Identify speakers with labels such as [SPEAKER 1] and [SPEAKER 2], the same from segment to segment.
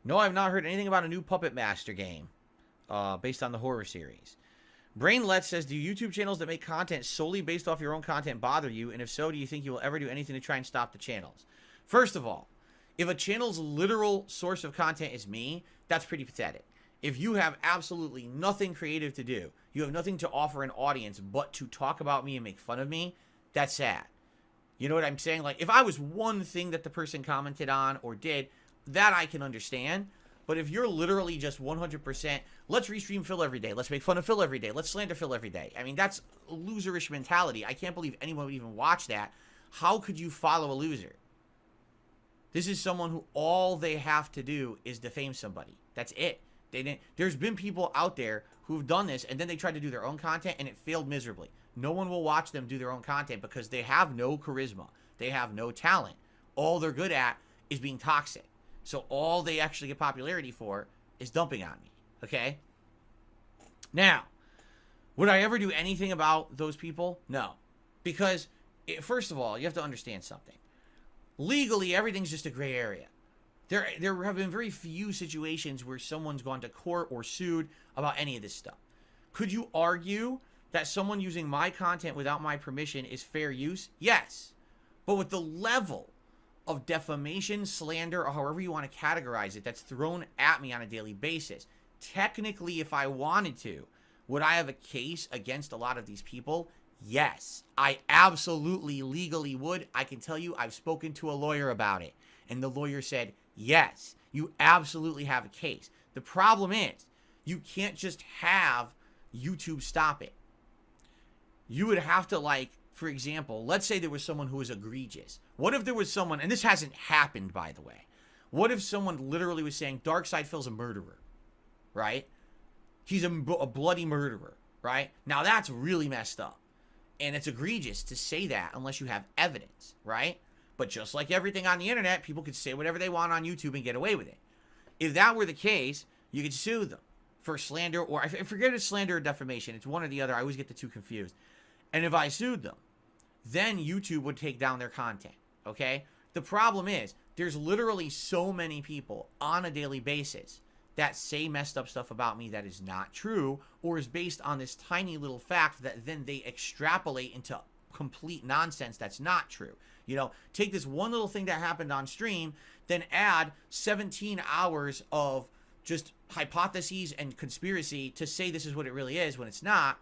[SPEAKER 1] No, I've not heard anything about a new Puppet Master game based on the horror series. Brainlet says, do YouTube channels that make content solely based off your own content bother you? And if so, do you think you will ever do anything to try and stop the channels? First of all, if a channel's literal source of content is me, that's pretty pathetic. If you have absolutely nothing creative to do, you have nothing to offer an audience but to talk about me and make fun of me, that's sad. You know what I'm saying? Like, if I was one thing that the person commented on or did, that I can understand. But if you're literally just 100%, let's restream Phil every day, let's make fun of Phil every day, let's slander Phil every day. I mean, that's a loserish mentality. I can't believe anyone would even watch that. How could you follow a loser? This is someone who all they have to do is defame somebody. That's it. There's been people out there who've done this, and then they tried to do their own content, and it failed miserably. No one will watch them do their own content because they have no charisma. They have no talent. All they're good at is being toxic. So all they actually get popularity for is dumping on me, okay? Now, would I ever do anything about those people? No. Because, first of all, you have to understand something. Legally, everything's just a gray area. There have been very few situations where someone's gone to court or sued about any of this stuff. Could you argue that someone using my content without my permission is fair use? Yes. But with the level of defamation, slander, or however you want to categorize it, that's thrown at me on a daily basis, technically, if I wanted to, would I have a case against a lot of these people? Yes. I absolutely legally would. I can tell you I've spoken to a lawyer about it, and the lawyer said, yes, you absolutely have a case. The problem is, you can't just have YouTube stop it. You would have to, like, for example, let's say there was someone who was egregious. What if there was someone, and this hasn't happened, by the way. What if someone literally was saying, Darkside Phil's a murderer, right? He's a bloody murderer, right? Now, that's really messed up. And it's egregious to say that unless you have evidence, right? But just like everything on the internet, people could say whatever they want on YouTube and get away with it. If that were the case, you could sue them for slander, or I forget if it's slander or defamation. It's one or the other. I always get the two confused. And if I sued them, then YouTube would take down their content, okay? The problem is, there's literally so many people on a daily basis that say messed up stuff about me that is not true, or is based on this tiny little fact that then they extrapolate into complete nonsense that's not true. You know, take this one little thing that happened on stream, then add 17 hours of just hypotheses and conspiracy to say this is what it really is when it's not.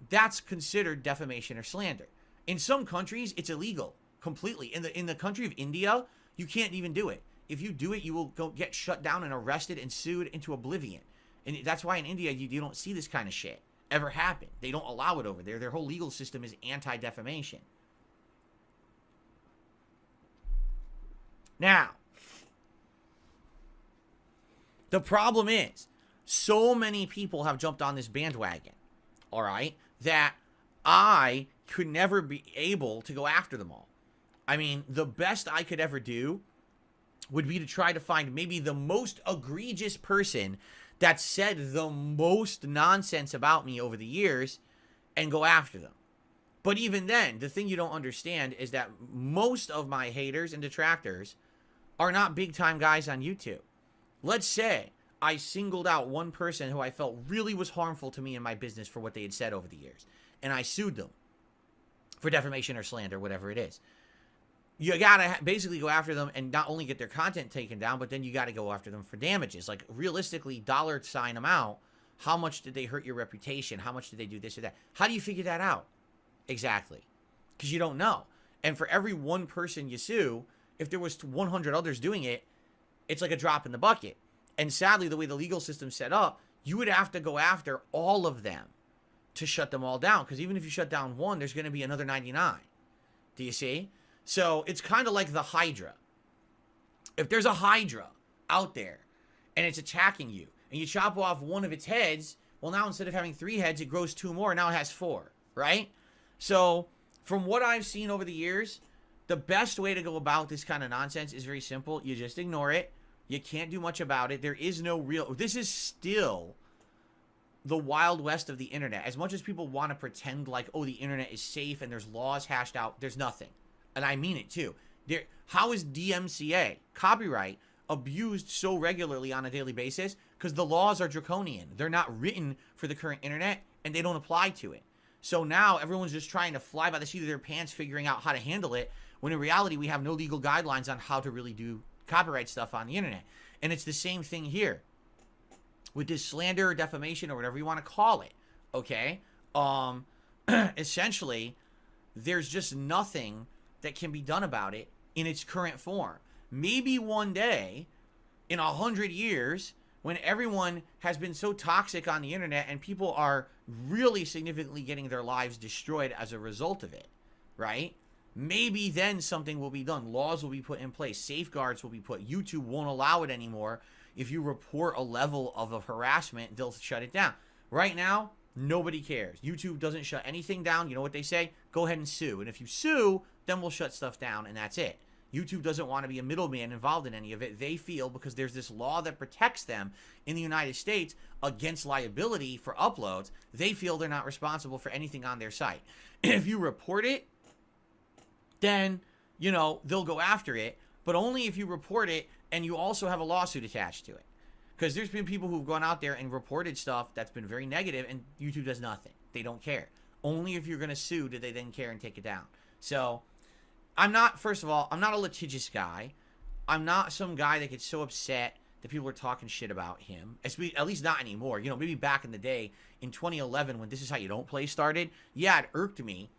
[SPEAKER 1] That's considered defamation or slander. In some countries, it's illegal completely. In the country of India, you can't even do it. If you do it, you will go get shut down and arrested and sued into oblivion. And that's why in India, you don't see this kind of shit ever happen. They don't allow it over there. Their whole legal system is anti-defamation. Now, the problem is, so many people have jumped on this bandwagon, all right, that I could never be able to go after them all. I mean, the best I could ever do would be to try to find maybe the most egregious person that said the most nonsense about me over the years and go after them. But even then, the thing you don't understand is that most of my haters and detractors are not big-time guys on YouTube. Let's say I singled out one person who I felt really was harmful to me in my business for what they had said over the years, and I sued them for defamation or slander, whatever it is. You gotta basically go after them and not only get their content taken down, but then you gotta go after them for damages. Like, realistically, dollar sign amount, how much did they hurt your reputation? How much did they do this or that? How do you figure that out? Exactly. Because you don't know. And for every one person you sue, if there was 100 others doing it, it's like a drop in the bucket. And sadly, the way the legal system's set up, you would have to go after all of them to shut them all down. Because even if you shut down one, there's going to be another 99. Do you see? So it's kind of like the Hydra. If there's a Hydra out there and it's attacking you and you chop off one of its heads, well, now instead of having 3 heads, it grows 2 more. Now it has 4, right? So from what I've seen over the years, the best way to go about this kind of nonsense is very simple. You just ignore it. You can't do much about it. There is no real... This is still the Wild West of the internet. As much as people want to pretend like, oh, the internet is safe and there's laws hashed out, there's nothing. And I mean it too. How is DMCA, copyright, abused so regularly on a daily basis because the laws are draconian. They're not written for the current internet, and they don't apply to it. So now everyone's just trying to fly by the seat of their pants, figuring out how to handle it, when in reality we have no legal guidelines on how to really do copyright stuff on the internet. And it's the same thing here with this slander or defamation or whatever you want to call it. Okay? Essentially, there's just nothing that can be done about it in its current form. Maybe one day, in 100 years, when everyone has been so toxic on the internet and people are really significantly getting their lives destroyed as a result of it, right? Maybe then something will be done. Laws will be put in place. Safeguards will be put. YouTube won't allow it anymore. If you report a level of harassment, they'll shut it down. Right now, nobody cares. YouTube doesn't shut anything down. You know what they say? Go ahead and sue. And if you sue, then we'll shut stuff down, and that's it. YouTube doesn't want to be a middleman involved in any of it. They feel, because there's this law that protects them in the United States against liability for uploads, they feel they're not responsible for anything on their site. And if you report it, then, you know, they'll go after it, but only if you report it and you also have a lawsuit attached to it. Because there's been people who've gone out there and reported stuff that's been very negative, and YouTube does nothing. They don't care. Only if you're going to sue do they then care and take it down. So, first of all, I'm not a litigious guy. I'm not some guy that gets so upset that people are talking shit about him. At least not anymore. You know, maybe back in the day, in 2011, when This Is How You Don't Play started, yeah, it irked me.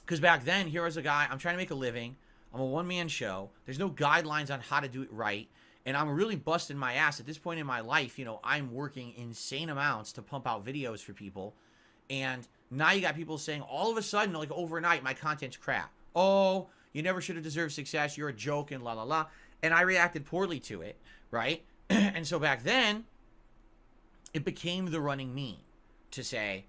[SPEAKER 1] Because back then, here was a guy, I'm trying to make a living. I'm a one-man show. There's no guidelines on how to do it right. And I'm really busting my ass. At this point in my life, you know, I'm working insane amounts to pump out videos for people. And now you got people saying, all of a sudden, like overnight, my content's crap. Oh, you never should have deserved success. You're a joke and la la la. And I reacted poorly to it, right? And so back then, it became the running meme to say,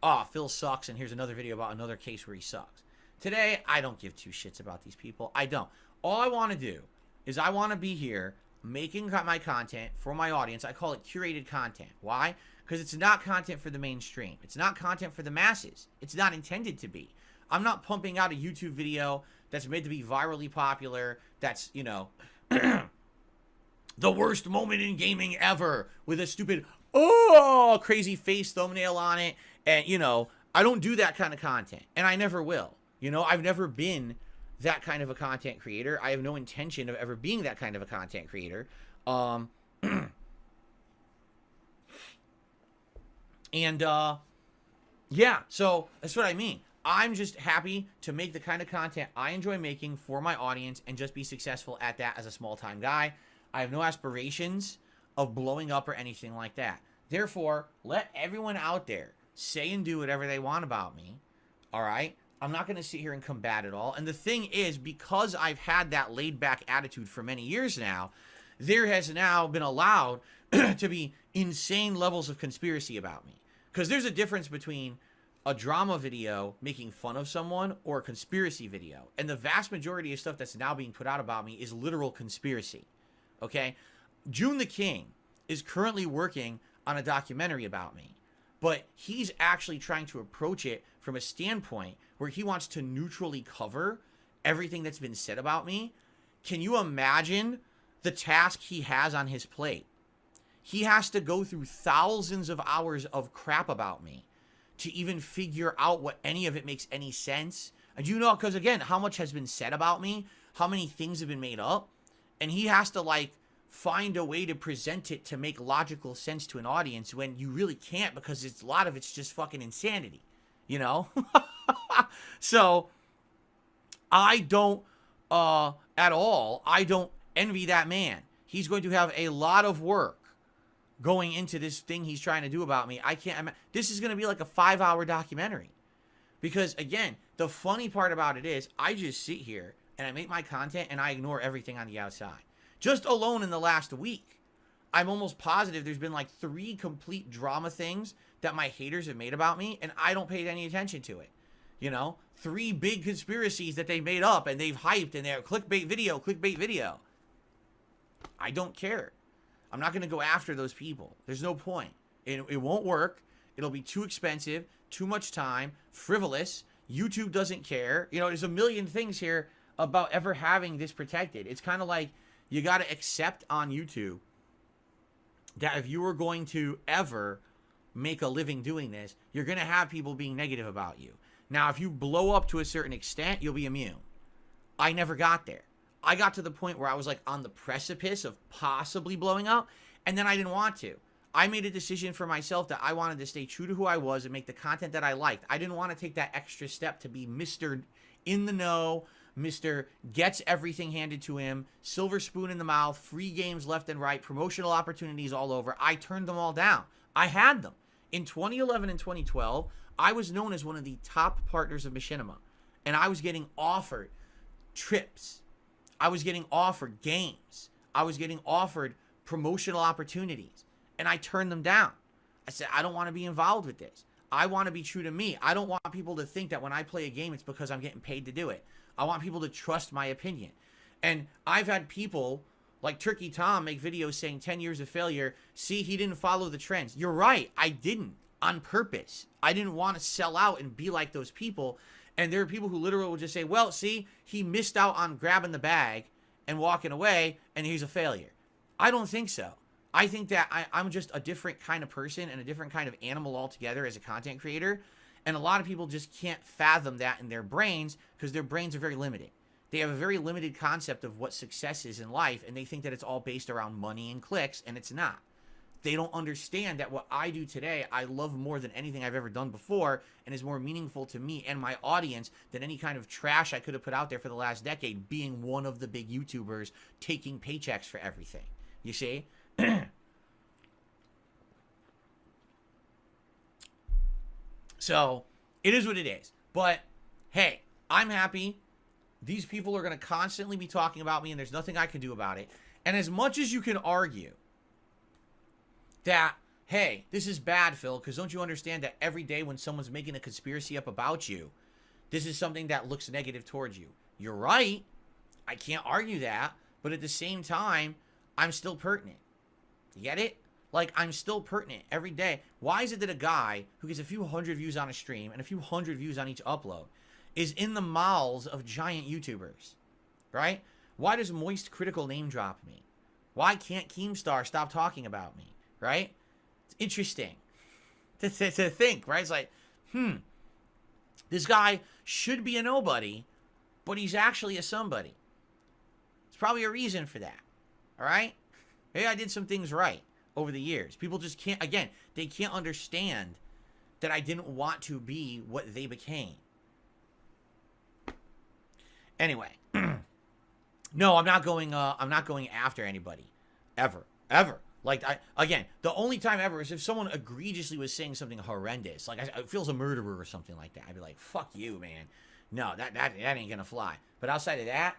[SPEAKER 1] oh, Phil sucks, and here's another video about another case where he sucks. Today, I don't give two shits about these people. I don't. All I want to do is I want to be here making my content for my audience. I call it curated content. Why? Because it's not content for the mainstream. It's not content for the masses. It's not intended to be. I'm not pumping out a YouTube video that's made to be virally popular, that's, you know, the worst moment in gaming ever, with a stupid, oh, crazy face thumbnail on it. And, you know, I don't do that kind of content, and I never will. You know, I've never been that kind of a content creator. I have no intention of ever being that kind of a content creator. And, yeah, so that's what I mean. I'm just happy to make the kind of content I enjoy making for my audience and just be successful at that as a small-time guy. I have no aspirations of blowing up or anything like that. Therefore, let everyone out there say and do whatever they want about me, all right? I'm not going to sit here and combat it all. And the thing is, because I've had that laid-back attitude for many years now, there has now been allowed to be insane levels of conspiracy about me. Because there's a difference between a drama video making fun of someone or a conspiracy video. And the vast majority of stuff that's now being put out about me is literal conspiracy, okay? June the King is currently working on a documentary about me. But he's actually trying to approach it from a standpoint where he wants to neutrally cover everything that's been said about me. Can you imagine the task he has on his plate? He has to go through thousands of hours of crap about me to even figure out what any of it makes any sense. And you know, because again, how much has been said about me, how many things have been made up, and he has to like find a way to present it to make logical sense to an audience when you really can't, because a lot of it's just fucking insanity, you know? So I don't at all, I don't envy that man. He's going to have a lot of work going into this thing he's trying to do about me. This is going to be like a 5-hour documentary. Because again, the funny part about it is I just sit here and I make my content and I ignore everything on the outside. Just alone in the last week, I'm almost positive there's been like 3 complete drama things that my haters have made about me, and I don't pay any attention to it. You know, 3 big conspiracies that they made up and they've hyped, and they're clickbait video. I don't care. I'm not going to go after those people. There's no point. It won't work. It'll be too expensive, too much time, frivolous. YouTube doesn't care. You know, there's a million things here about ever having this protected. It's kind of like, You got to accept on YouTube that if you were going to ever make a living doing this, you're going to have people being negative about you. Now, if you blow up to a certain extent, you'll be immune. I never got there. I got to the point where I was like on the precipice of possibly blowing up, and then I didn't want to. I made a decision for myself that I wanted to stay true to who I was and make the content that I liked. I didn't want to take that extra step to be Mr. in the know, Mr. gets everything handed to him, silver spoon in the mouth, free games left and right, promotional opportunities all over. I turned them all down. I had them. In 2011 and 2012, I was known as one of the top partners of Machinima, and I was getting offered trips. I was getting offered games. I was getting offered promotional opportunities, and I turned them down. I said, I don't want to be involved with this. I want to be true to me. I don't want people to think that when I play a game, it's because I'm getting paid to do it. I want people to trust my opinion. And I've had people like Turkey Tom make videos saying 10 years of failure. See, he didn't follow the trends. You're right. I didn't on purpose. I didn't want to sell out and be like those people. And there are people who literally will just say, well, see, he missed out on grabbing the bag and walking away, and he's a failure. I don't think so. I think that I'm just a different kind of person and a different kind of animal altogether as a content creator. And a lot of people just can't fathom that in their brains because their brains are very limited. They have a very limited concept of what success is in life, and they think that it's all based around money and clicks, and it's not. They don't understand that what I do today, I love more than anything I've ever done before, and is more meaningful to me and my audience than any kind of trash I could have put out there for the last decade, being one of the big YouTubers taking paychecks for everything. You see? So, it is what it is. But, hey, I'm happy. These people are going to constantly be talking about me, and there's nothing I can do about it. And as much as you can argue that, hey, this is bad, Phil, because don't you understand that every day when someone's making a conspiracy up about you, this is something that looks negative towards you. You're right. I can't argue that. But at the same time, I'm still pertinent. You get it? Like, I'm still pertinent every day. Why is it that a guy who gets a few hundred views on a stream and a few hundred views on each upload is in the mouths of giant YouTubers? Right? Why does Moist Critical name drop me? Why can't Keemstar stop talking about me? Right? It's interesting to think, right? It's like, this guy should be a nobody, but he's actually a somebody. There's probably a reason for that. All right? Maybe I did some things right over the years. People just can't, again, they can't understand that I didn't want to be what they became. Anyway, no, I'm not going after anybody. Ever. Like, again, the only time ever is if someone egregiously was saying something horrendous. Like, I feels a murderer or something like that. I'd be like, fuck you, man. No, that ain't gonna fly. But outside of that,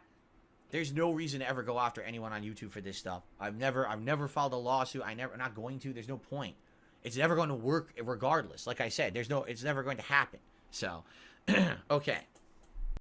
[SPEAKER 1] there's no reason to ever go after anyone on YouTube for this stuff. I've never filed a lawsuit. I'm not going to. There's no point. It's never going to work regardless. Like I said, it's never going to happen. So, okay.